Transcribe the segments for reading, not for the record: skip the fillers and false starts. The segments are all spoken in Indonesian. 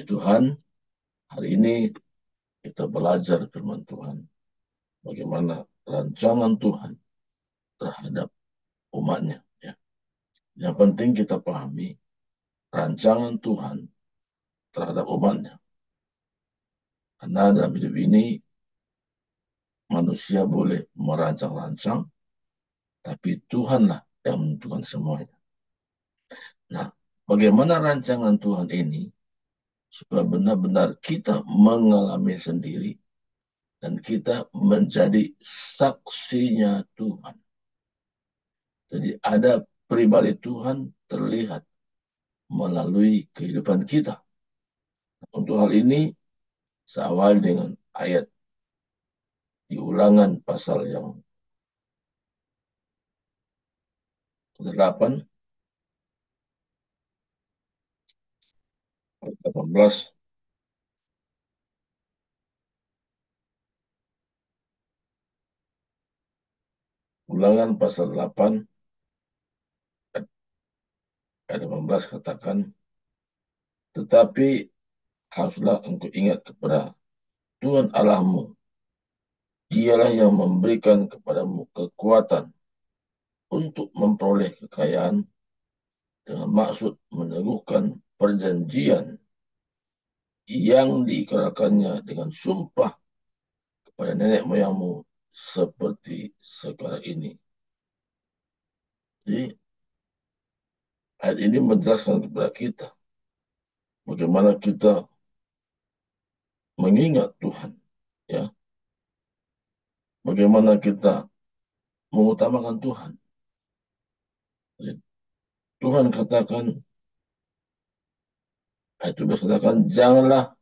Tuhan, hari ini kita belajar firman Tuhan. Bagaimana rancangan Tuhan terhadap umatnya. Ya. Yang penting kita pahami rancangan Tuhan terhadap umatnya. Karena dalam hidup ini manusia boleh merancang-rancang, tapi Tuhanlah yang menentukan semuanya. Nah, bagaimana rancangan Tuhan ini supaya benar-benar kita mengalami sendiri dan kita menjadi saksinya Tuhan. Jadi ada pribadi Tuhan terlihat melalui kehidupan kita. Untuk hal ini, saya awali dengan ayat di Ulangan pasal yang ke-8, 18. Ulangan pasal 8, ayat 18 katakan, tetapi haruslah engkau ingat kepada Tuhan Allahmu. Dialah yang memberikan kepadamu kekuatan untuk memperoleh kekayaan dengan maksud meneguhkan perjanjian yang diikrarkannya dengan sumpah kepada nenek moyangmu seperti sekarang ini. Jadi ayat ini menjelaskan kepada kita bagaimana kita mengingat Tuhan, ya, bagaimana kita mengutamakan Tuhan. Jadi, Tuhan katakan, ayat 17 katakan, janganlah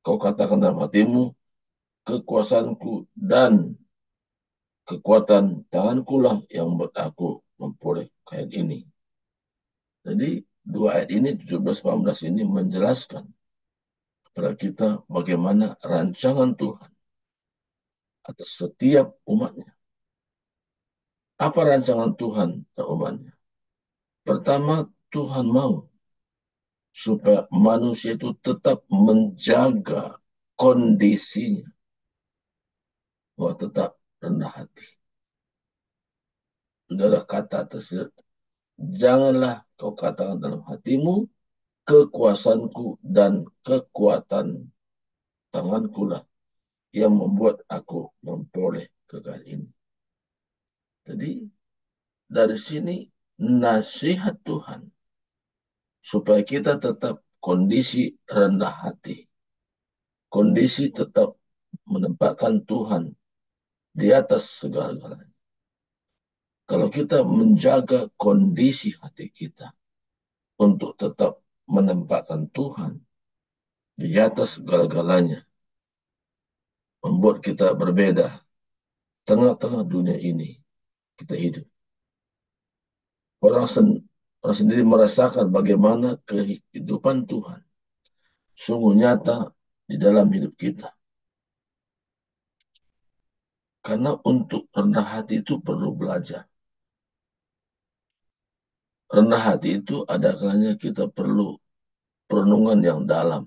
kau katakan dalam hatimu, kekuasaanku dan kekuatan tanganku lah yang membuat aku memperoleh kekayaan ini. Jadi dua ayat ini 17-18 ini menjelaskan kepada kita bagaimana rancangan Tuhan atas setiap umatnya. Apa rancangan Tuhan terhadap umatnya? Pertama, Tuhan mau supaya manusia itu tetap menjaga kondisinya, bahwa tetap rendah hati. Sudah kata tersebut, janganlah kau katakan dalam hatimu, kekuasaanku dan kekuatan tanganku lah yang membuat aku memperoleh kekayaan ini. Jadi dari sini nasihat Tuhan supaya kita tetap kondisi rendah hati, kondisi tetap menempatkan Tuhan di atas segala-galanya. Kalau kita menjaga kondisi hati kita untuk tetap menempatkan Tuhan di atas segala-galanya, membuat kita berbeda tengah-tengah dunia ini kita hidup. Orang sendiri merasakan bagaimana kehidupan Tuhan sungguh nyata di dalam hidup kita. Karena untuk rendah hati itu perlu belajar. Rendah hati itu ada kalanya kita perlu perenungan yang dalam.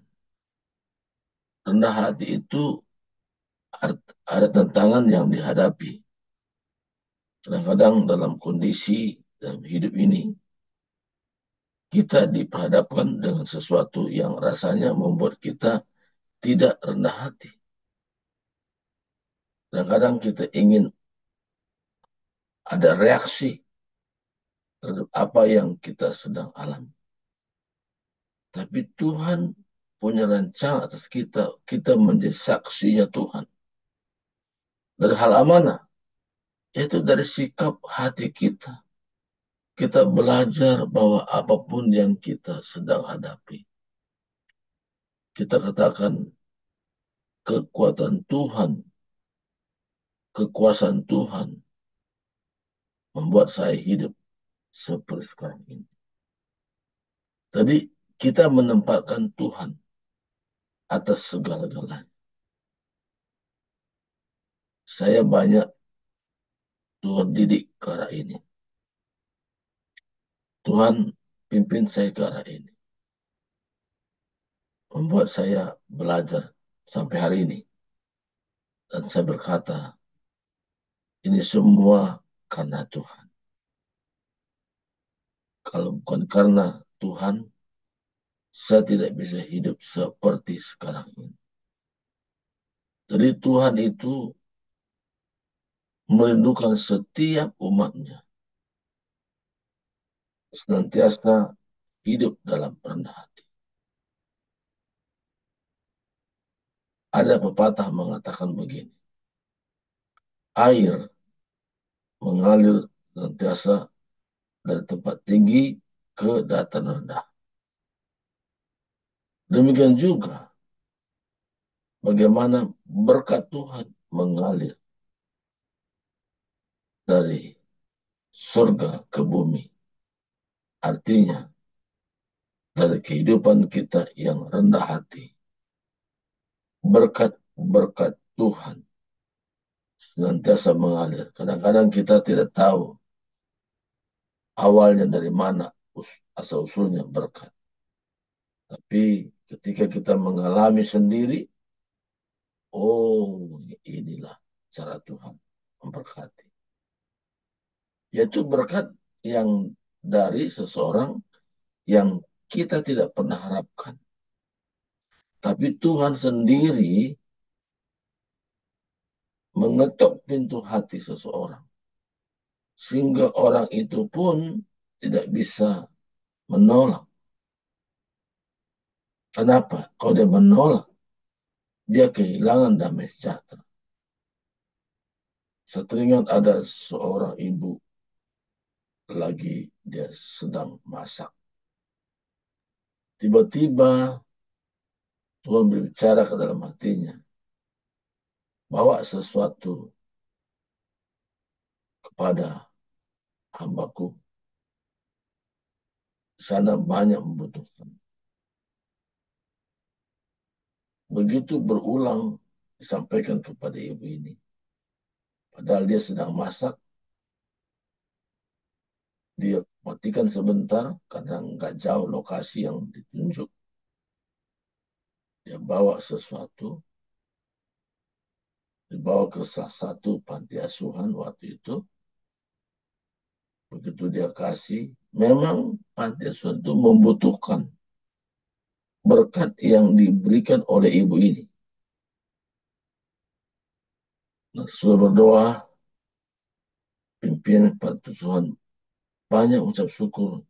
Rendah hati itu ada tantangan yang dihadapi. Kadang-kadang dalam kondisi dalam hidup ini, kita diperhadapkan dengan sesuatu yang rasanya membuat kita tidak rendah hati. Kadang-kadang kita ingin ada reaksi terhadap apa yang kita sedang alami. Tapi Tuhan punya rencana atas kita. Kita menjadi saksinya Tuhan. Dari hal amanah, yaitu dari sikap hati kita. Kita belajar bahwa apapun yang kita sedang hadapi, kita katakan kekuatan Tuhan, kekuasaan Tuhan membuat saya hidup seperti sekarang ini. Jadi kita menempatkan Tuhan atas segala-galanya. Saya banyak Tuhan didik ke arah ini. Tuhan pimpin saya ke arah ini. membuat saya belajar sampai hari ini. Dan saya berkata, ini semua karena Tuhan. Kalau bukan karena Tuhan, saya tidak bisa hidup seperti sekarang ini. Jadi Tuhan itu merindukan setiap umatnya senantiasa hidup dalam rendah hati. Ada pepatah mengatakan begini, air mengalir senantiasa dari tempat tinggi ke dataran rendah. Demikian juga bagaimana berkat Tuhan mengalir dari surga ke bumi. Artinya, dari kehidupan kita yang rendah hati, berkat-berkat Tuhan senantiasa mengalir. Kadang-kadang kita tidak tahu awalnya dari mana asal-usulnya berkat. Tapi ketika kita mengalami sendiri, oh inilah cara Tuhan memberkati. Yaitu berkat yang dari seseorang yang kita tidak pernah harapkan. Tapi Tuhan sendiri mengetuk pintu hati seseorang. Sehingga orang itu pun tidak bisa menolak. Kenapa? Kalau dia menolak, dia kehilangan damai sejahtera. Saya teringat ada seorang ibu lagi dia sedang masak. Tiba-tiba Tuhan berbicara ke dalam hatinya. Bawa sesuatu kepada hambaku. Di sana banyak membutuhkan. Begitu berulang disampaikan kepada ibu ini. Padahal dia sedang masak. Dia matikan sebentar karena nggak jauh lokasi yang ditunjuk. Dia bawa sesuatu. Dibawa ke salah satu panti asuhan waktu itu. Begitu dia kasih, memang panti asuhan itu membutuhkan berkat yang diberikan oleh ibu ini. Nah, sudah berdoa, pimpinan panti asuhan banyak ucap syukur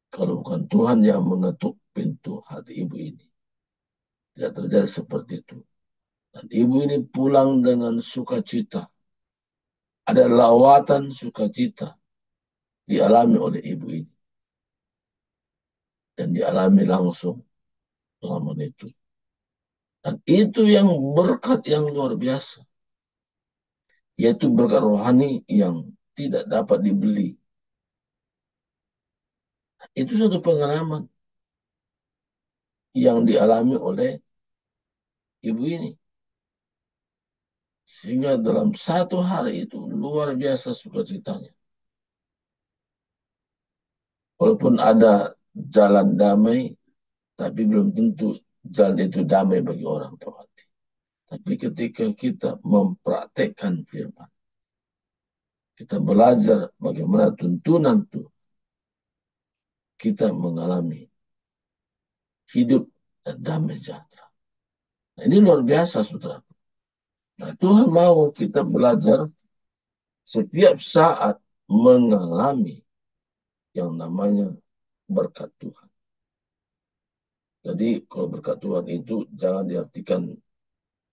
kalau bukan Tuhan yang mengetuk pintu hati ibu ini. Tidak terjadi seperti itu. Dan ibu ini pulang dengan sukacita. Ada lawatan sukacita dialami oleh ibu ini. Dan dialami langsung selama itu. Dan itu yang berkat yang luar biasa. Yaitu berkat rohani yang tidak dapat dibeli. Itu suatu pengalaman yang dialami oleh ibu ini. Sehingga dalam satu hari itu luar biasa sukacitanya. Walaupun ada jalan damai, tapi belum tentu jalan itu damai bagi orang Tawati. Tapi ketika kita mempraktekkan firman, kita belajar bagaimana tuntunan Tuhan, kita mengalami hidup dan damai sejahtera. Nah, ini luar biasa, saudara. Nah, Tuhan mau kita belajar setiap saat mengalami yang namanya berkat Tuhan. Jadi kalau berkat Tuhan itu jangan diartikan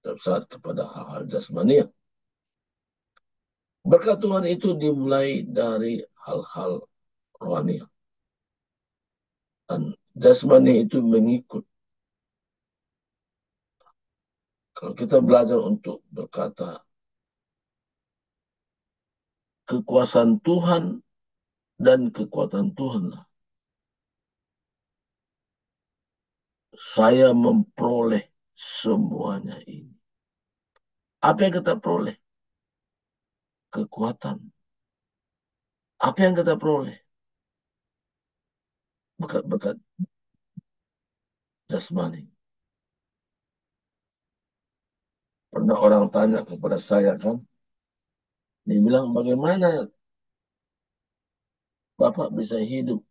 setiap saat kepada hal-hal jasmania. Berkat Tuhan itu dimulai dari hal-hal rohani. Dan jasmani itu mengikut. Kalau kita belajar untuk berkata, kekuasaan Tuhan dan kekuatan Tuhanlah saya memperoleh semuanya ini. Apa yang kita peroleh? Kekuatan. Apa yang kita peroleh? Berkat-berkat jasmani. Pernah orang tanya kepada saya kan, dia bilang, bagaimana Bapak bisa hidup?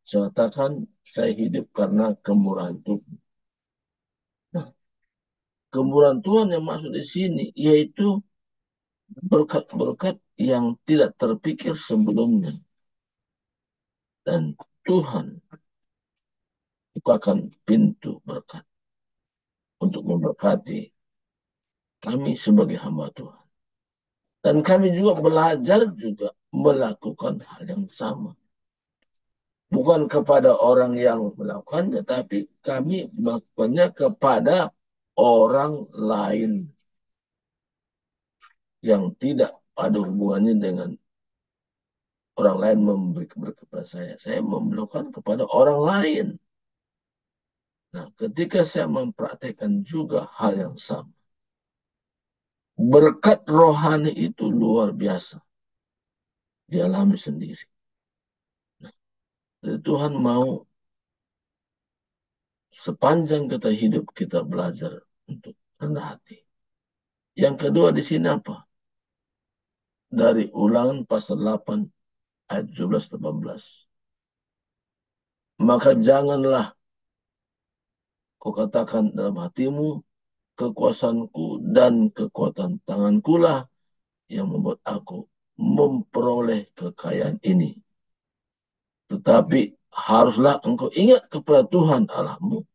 Saya katakan, saya hidup karena kemurahan Tuhan. Nah, kemurahan Tuhan yang masuk di sini, yaitu berkat-berkat yang tidak terpikir sebelumnya. Dan Tuhan bukakan pintu berkat untuk memberkati kami sebagai hamba Tuhan. Dan kami juga belajar juga melakukan hal yang sama. Bukan kepada orang yang melakukannya, tapi kami melakukannya kepada orang lain yang tidak ada hubungannya dengan orang lain memberi berkat kepada saya. Saya melakukan kepada orang lain. Nah, ketika saya mempraktekkan juga hal yang sama, berkat rohani itu luar biasa. Dialami sendiri. Nah, jadi Tuhan mau sepanjang kita hidup kita belajar untuk rendah hati. Yang kedua di sini apa? Dari Ulangan pasal 8 ayat 17-18. Maka janganlah kau katakan dalam hatimu, kekuasaanku dan kekuatan tanganku lah yang membuat aku memperoleh kekayaan ini. Tetapi haruslah engkau ingat kepada Tuhan Allahmu,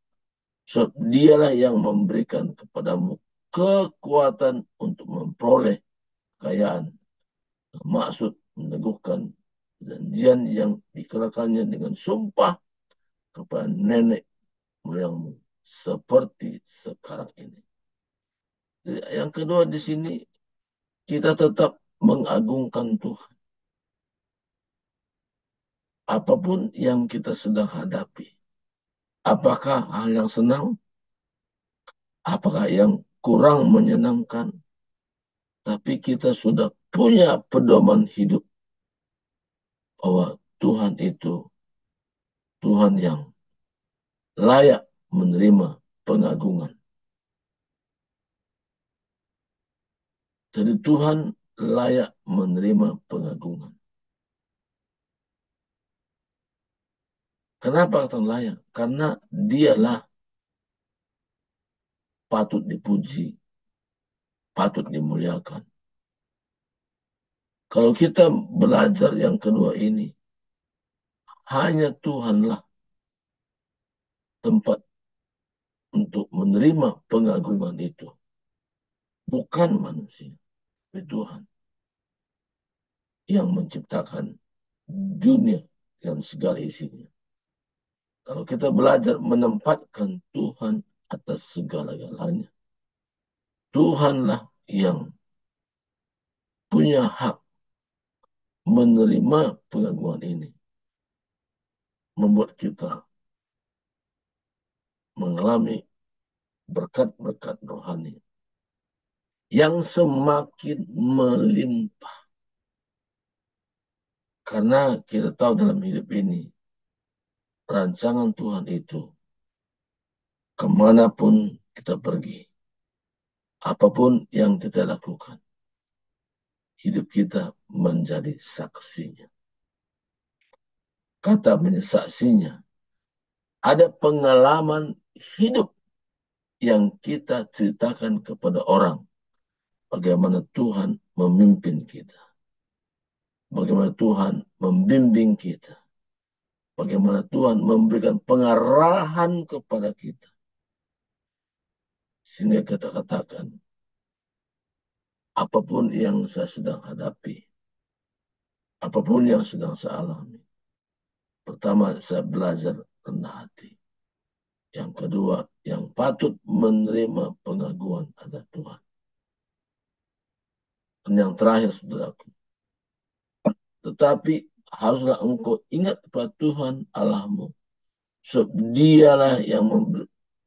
sebab dialah yang memberikan kepadamu kekuatan untuk memperoleh kekayaan. Maksud meneguhkan janjian yang dikerahkannya dengan sumpah kepada nenek moyangmu seperti sekarang ini. Jadi, yang kedua di sini kita tetap mengagungkan Tuhan. Apapun yang kita sedang hadapi. Apakah hal yang senang? Apakah yang kurang menyenangkan? Tapi kita sudah punya pedoman hidup bahwa Tuhan itu Tuhan yang layak menerima pengagungan. Jadi Tuhan layak menerima pengagungan. Kenapa kata layak? Karena dialah patut dipuji, patut dimuliakan. Kalau kita belajar yang kedua ini, hanya Tuhanlah tempat untuk menerima pengagungan itu. Bukan manusia, tapi Tuhan yang menciptakan dunia dan segala isinya. Kalau kita belajar menempatkan Tuhan atas segala-galanya, Tuhanlah yang punya hak menerima pengagungan ini. Membuat kita mengalami berkat-berkat rohani yang semakin melimpah. Karena kita tahu dalam hidup ini, rancangan Tuhan itu kemanapun kita pergi, apapun yang kita lakukan, hidup kita menjadi saksinya. Kata saksinya, ada pengalaman hidup yang kita ceritakan kepada orang. Bagaimana Tuhan memimpin kita. Bagaimana Tuhan membimbing kita. Bagaimana Tuhan memberikan pengarahan kepada kita. Sehingga kita katakan, apapun yang saya sedang hadapi, apapun yang sedang saya alami, pertama saya belajar rendah hati. Yang kedua, yang patut menerima pengagungan ada Tuhan. Dan yang terakhir, saudaraku, tetapi haruslah engkau ingat kepada Tuhan Allahmu, sebab dialah yang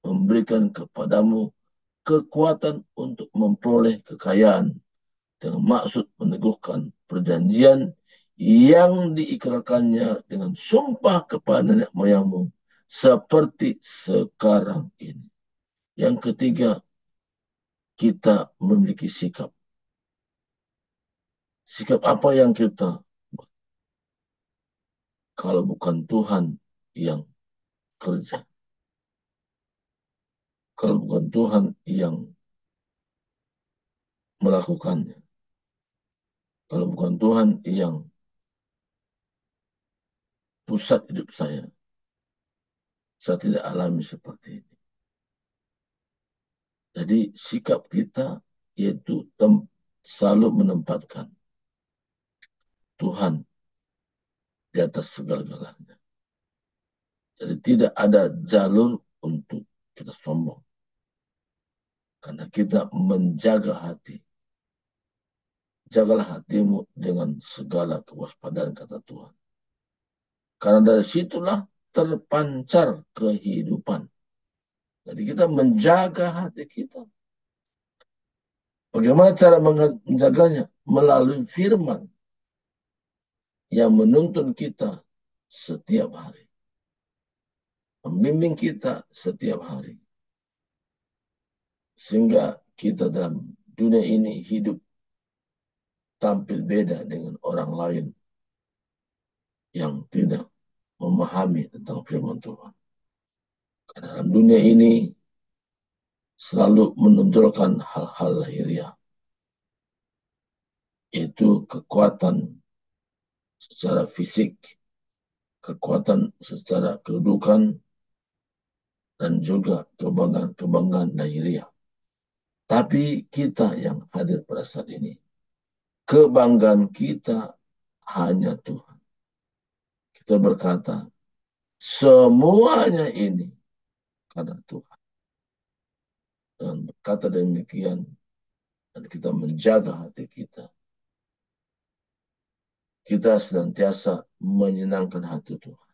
memberikan kepadamu kekuatan untuk memperoleh kekayaan dengan maksud meneguhkan perjanjian yang diikrarkannya dengan sumpah kepada nenek moyangmu seperti sekarang ini. Yang ketiga, kita memiliki sikap. Sikap apa yang kita, kalau bukan Tuhan yang kerja, kalau bukan Tuhan yang melakukannya, kalau bukan Tuhan yang pusat hidup saya tidak alami seperti ini. Jadi sikap kita yaitu selalu menempatkan Tuhan di atas segala-galanya. Jadi tidak ada jalur untuk kita sombong. Karena kita menjaga hati. Jagalah hatimu dengan segala kewaspadaan, kata Tuhan. Karena dari situlah terpancar kehidupan. Jadi kita menjaga hati kita. Bagaimana cara menjaganya? Melalui firman yang menuntun kita setiap hari. Membimbing kita setiap hari. Sehingga kita dalam dunia ini hidup tampil beda dengan orang lain yang tidak memahami tentang firman Tuhan. Karena dalam dunia ini selalu menonjolkan hal-hal lahiriah, yaitu kekuatan secara fisik, kekuatan secara kedudukan, dan juga kebanggaan-kebanggaan lahiriah. Tapi kita yang hadir pada saat ini, kebanggaan kita hanya Tuhan. Kita berkata, semuanya ini karena Tuhan. Dan berkata demikian, dan kita menjaga hati kita. Kita senantiasa menyenangkan hati Tuhan.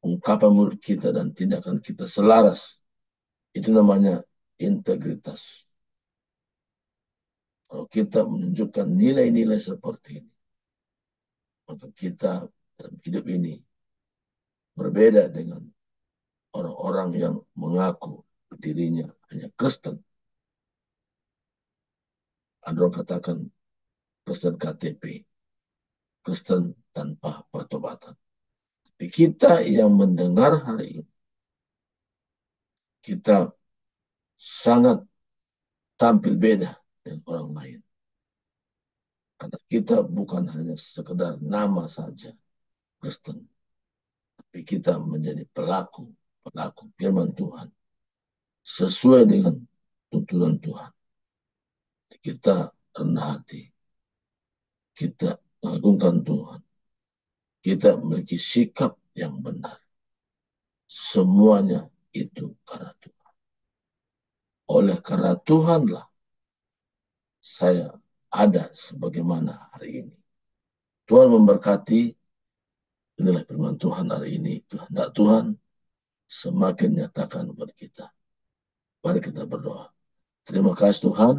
Ungkapan mulut kita dan tindakan kita selaras. Itu namanya integritas. Kalau kita menunjukkan nilai-nilai seperti ini, maka kita dalam hidup ini berbeda dengan orang-orang yang mengaku dirinya hanya Kristen. Ada orang katakan Kristen KTP, Kristen tanpa pertobatan. Tapi kita yang mendengar hari ini, kita sangat tampil beda dengan orang lain. Karena kita bukan hanya sekedar nama saja Kristen, tapi kita menjadi pelaku firman Tuhan sesuai dengan tuntunan Tuhan. Kita rendah hati, kita mengagungkan Tuhan, kita memiliki sikap yang benar. Semuanya itu karena Tuhan. Oleh karena Tuhanlah saya ada sebagaimana hari ini. Tuhan memberkati. Inilah firman Tuhan hari ini. Kehendak Tuhan semakin nyatakan buat kita. Mari kita berdoa. Terima kasih Tuhan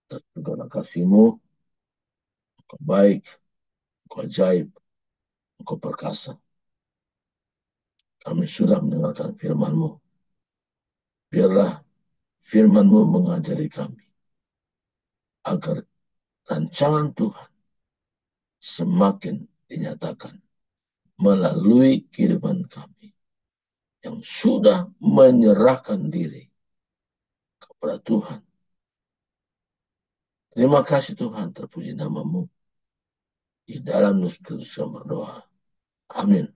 atas segala kasih-Mu. Engkau baik, Engkau ajaib, Engkau perkasa. Kami sudah mendengarkan firman-Mu. Biarlah firman-Mu mengajari kami agar rancangan Tuhan semakin dinyatakan melalui kehidupan kami yang sudah menyerahkan diri kepada Tuhan. Terima kasih Tuhan, terpuji nama-Mu. Di dalam Yesus Kristus berdoa. Amin.